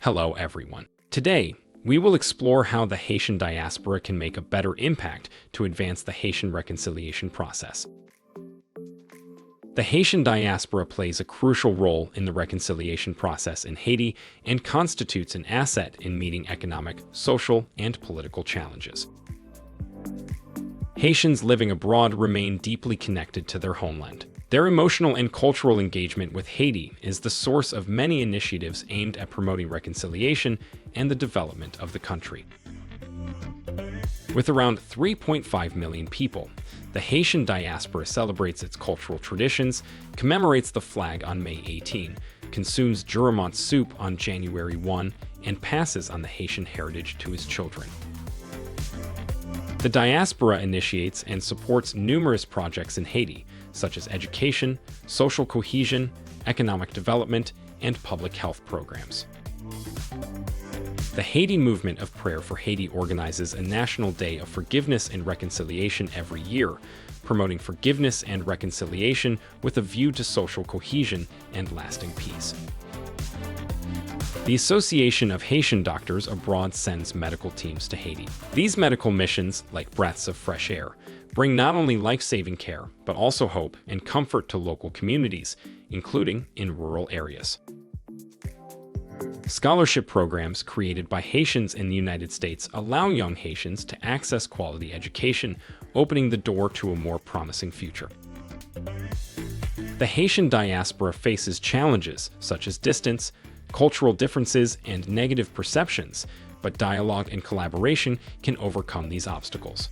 Hello, everyone. Today, we will explore how the Haitian diaspora can make a better impact to advance the Haitian reconciliation process. The Haitian diaspora plays a crucial role in the reconciliation process in Haiti and constitutes an asset in meeting economic, social, and political challenges. Haitians living abroad remain deeply connected to their homeland. Their emotional and cultural engagement with Haiti is the source of many initiatives aimed at promoting reconciliation and the development of the country. With around 3.5 million people, the Haitian diaspora celebrates its cultural traditions, commemorates the flag on May 18, consumes juramont soup on January 1, and passes on the Haitian heritage to his children. The diaspora initiates and supports numerous projects in Haiti, such as education, social cohesion, economic development, and public health programs. The Haiti Movement of Prayer for Haiti organizes a National Day of Forgiveness and Reconciliation every year, promoting forgiveness and reconciliation with a view to social cohesion and lasting peace. The Association of Haitian Doctors Abroad sends medical teams to Haiti. These medical missions, like breaths of fresh air, bring not only life-saving care, but also hope and comfort to local communities, including in rural areas. Scholarship programs created by Haitians in the United States allow young Haitians to access quality education, opening the door to a more promising future. The Haitian diaspora faces challenges such as distance, cultural differences, and negative perceptions, but dialogue and collaboration can overcome these obstacles.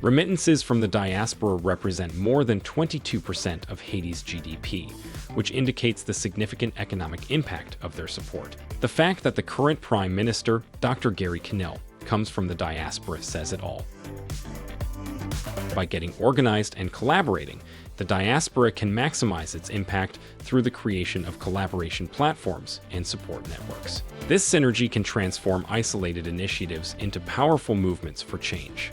Remittances from the diaspora represent more than 22% of Haiti's GDP, which indicates the significant economic impact of their support. The fact that the current Prime Minister, Dr. Gary Canel, comes from the diaspora says it all. By getting organized and collaborating, the diaspora can maximize its impact through the creation of collaboration platforms and support networks. This synergy can transform isolated initiatives into powerful movements for change.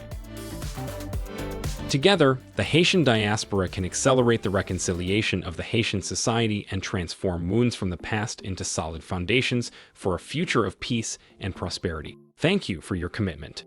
Together, the Haitian diaspora can accelerate the reconciliation of the Haitian society and transform wounds from the past into solid foundations for a future of peace and prosperity. Thank you for your commitment.